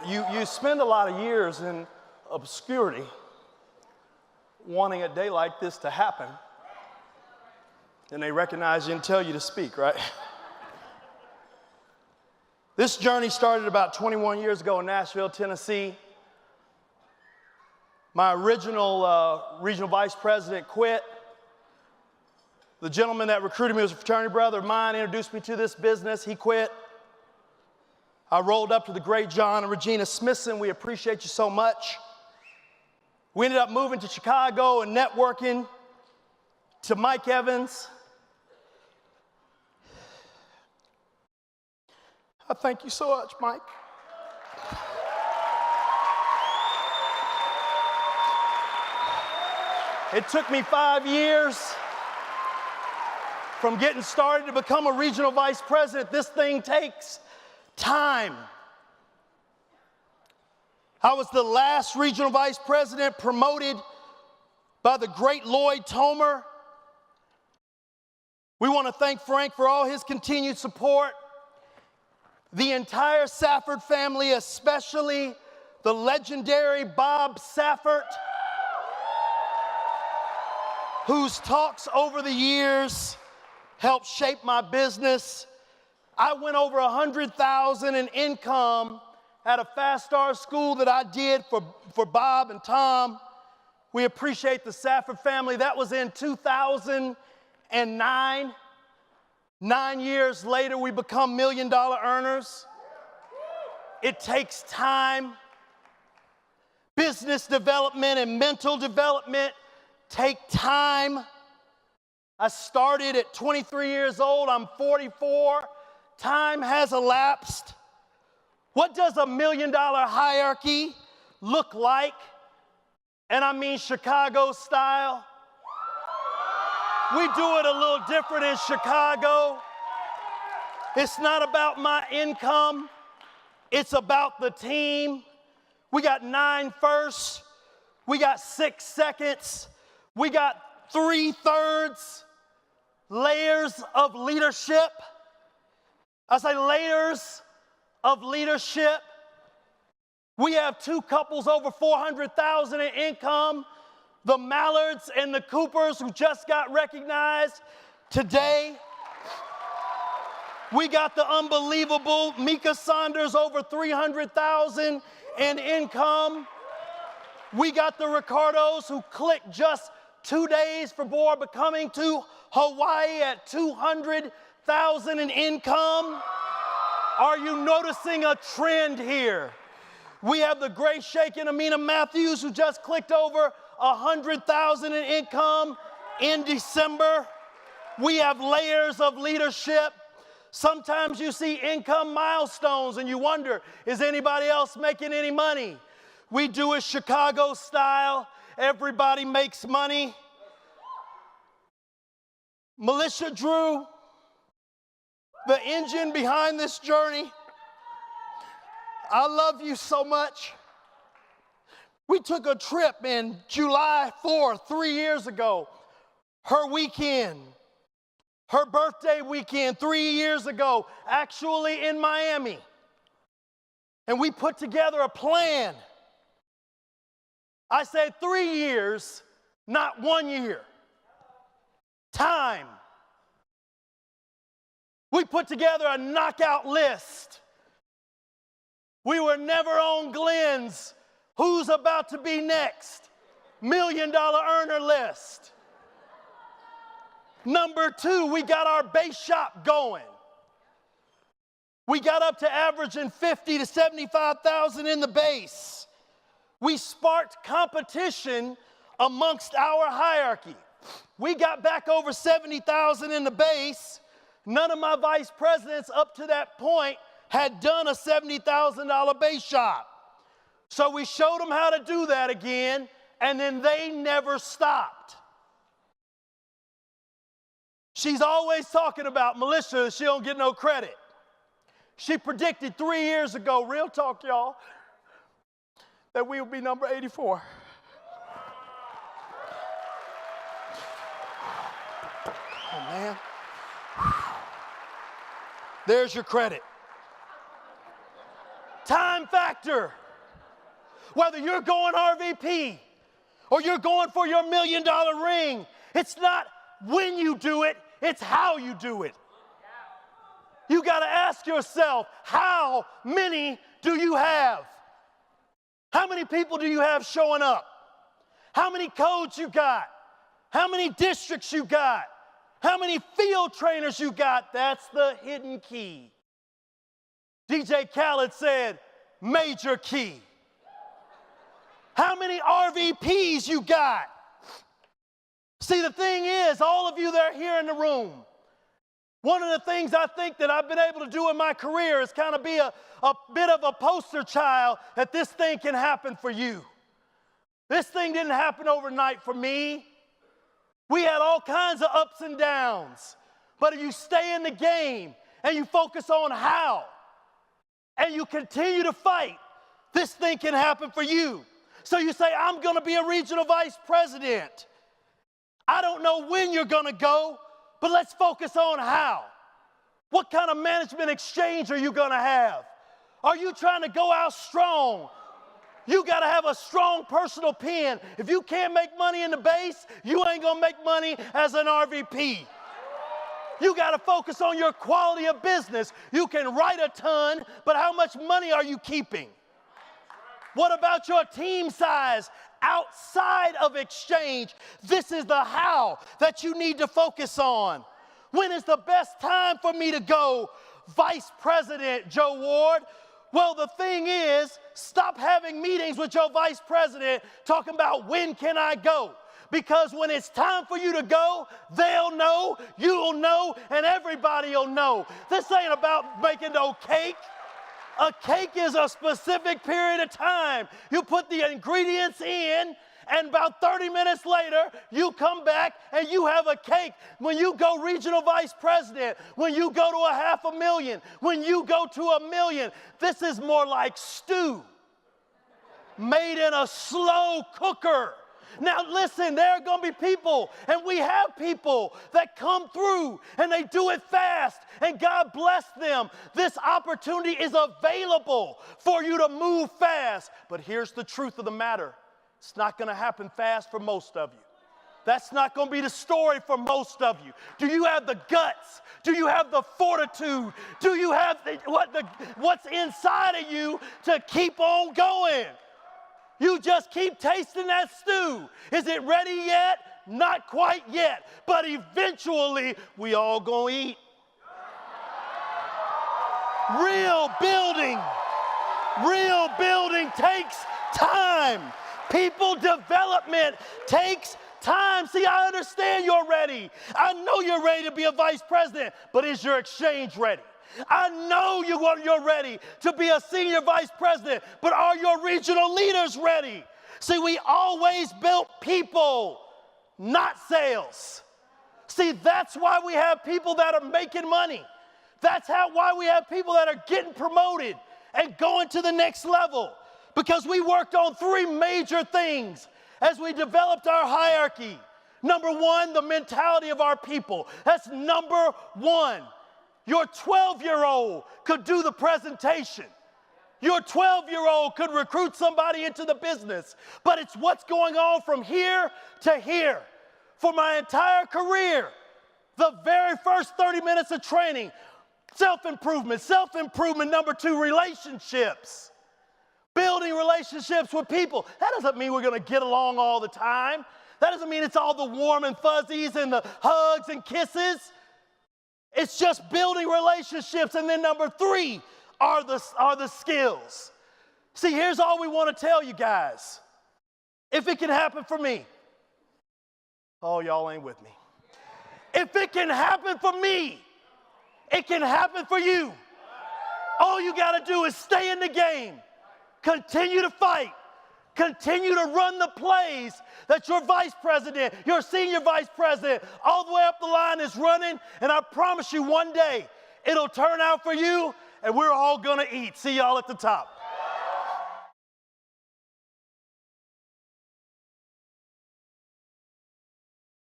You spend a lot of years in obscurity wanting a day like this to happen, and they recognize you and tell you to speak, right? This journey started about 21 years ago in Nashville, Tennessee. My original regional vice president quit. The gentleman that recruited me was a fraternity brother of mine, introduced me to this business. He quit. I rolled up to the great John and Regina Smithson. We appreciate you so much. We ended up moving to Chicago and networking to Mike Evans. I thank you so much, Mike. It took me 5 years from getting started to become a regional vice president. This thing takes time. I was the last regional vice president promoted by the great Lloyd Tomer. We want to thank Frank for all his continued support. The entire Safford family, especially the legendary Bob Safford, whose talks over the years helped shape my business. I went over $100,000 in income at a fast start school that I did for Bob and Tom. We appreciate the Safford family. That was in 2009. 9 years later, we become million-dollar earners. It takes time. Business development and mental development take time. I started at 23 years old. I'm 44. Time has elapsed. What does a million-dollar hierarchy look like? And I mean Chicago style. We do it a little different in Chicago. It's not about my income. It's about the team. We got 9 firsts. We got 6 seconds. We got 3/3 layers of leadership. I say layers of leadership. We have 2 couples over $400,000 in income. The Mallards and the Coopers, who just got recognized today. We got the unbelievable Mika Saunders, over $300,000 in income. We got the Ricardos, who clicked just 2 days before becoming to Hawaii at $200,000 in income. Are you noticing a trend here? We have the Grace Shake and Amina Matthews, who just clicked over $100,000 in income in December. We have layers of leadership. Sometimes you see income milestones and you wonder, is anybody else making any money? We do it Chicago style. Everybody makes money. Militia Drew, the engine behind this journey, I love you so much. We took a trip in July 4th, 3 years ago. Her weekend, her birthday weekend 3 years ago, actually in Miami. And we put together a plan. I said 3 years, not 1 year. Time. We put together a knockout list. We were never on Glenn's who's about to be next million-dollar earner list. Number 2, we got our base shop going. We got up to averaging $50,000 to $75,000 in the base. We sparked competition amongst our hierarchy. We got back over $70,000 in the base. None of my vice presidents up to that point had done a $70,000 base shop. So we showed them how to do that again, and then they never stopped. She's always talking about Militia, she don't get no credit. She predicted 3 years ago, real talk y'all, that we would be number 84. Oh man. There's your credit. Time factor. Whether you're going RVP or you're going for your $1 million ring, it's not when you do it, it's how you do it. You got to ask yourself, how many do you have? How many people do you have showing up? How many codes you got? How many districts you got? How many field trainers you got? That's the hidden key. DJ Khaled said, major key. How many RVPs you got? See, the thing is, all of you that are here in the room, one of the things I think that I've been able to do in my career is kind of be a bit of a poster child that this thing can happen for you. This thing didn't happen overnight for me. We had all kinds of ups and downs. But if you stay in the game and you focus on how and you continue to fight, this thing can happen for you. So you say, I'm going to be a regional vice president. I don't know when you're going to go, but let's focus on how. What kind of management exchange are you going to have? Are you trying to go out strong? You got to have a strong personal pen. If you can't make money in the base, you ain't going to make money as an RVP. You got to focus on your quality of business. You can write a ton, but how much money are you keeping? What about your team size outside of exchange? This is the how that you need to focus on. When is the best time for me to go vice president, Joe Ward? Well, the thing is, stop having meetings with your vice president talking about when can I go. Because when it's time for you to go, they'll know, you'll know, and everybody will know. This ain't about making no cake. A cake is a specific period of time. You put the ingredients in, and about 30 minutes later, you come back and you have a cake. When you go regional vice president, when you go to $500,000, when you go to $1 million, this is more like stew made in a slow cooker. Now listen, there are going to be people, and we have people that come through and they do it fast, and God bless them. This opportunity is available for you to move fast. But here's the truth of the matter. It's not going to happen fast for most of you. That's not going to be the story for most of you. Do you have the guts? Do you have the fortitude? Do you have what's inside of you to keep on going? You just keep tasting that stew. Is it ready yet? Not quite yet. But eventually, we all gonna eat. Real building takes time. People development takes time. See, I understand you're ready. I know you're ready to be a vice president, but is your exchange ready? I know you're ready to be a senior vice president, but are your regional leaders ready? See, we always built people, not sales. See, that's why we have people that are making money. That's why we have people that are getting promoted and going to the next level, because we worked on 3 major things as we developed our hierarchy. Number 1, the mentality of our people. That's number 1. Your 12-year-old could do the presentation. Your 12-year-old could recruit somebody into the business. But it's what's going on from here to here. For my entire career, the very first 30 minutes of training, self-improvement. Number 2, relationships. Building relationships with people. That doesn't mean we're going to get along all the time. That doesn't mean it's all the warm and fuzzies and the hugs and kisses. It's just building relationships. And then number 3 are the skills. See, here's all we want to tell you guys. If it can happen for me. Oh, y'all ain't with me. If it can happen for me, it can happen for you. All you got to do is stay in the game. Continue to fight. Continue to run the plays that your vice president, your senior vice president, all the way up the line is running. And I promise you one day, it'll turn out for you, and we're all going to eat. See y'all at the top.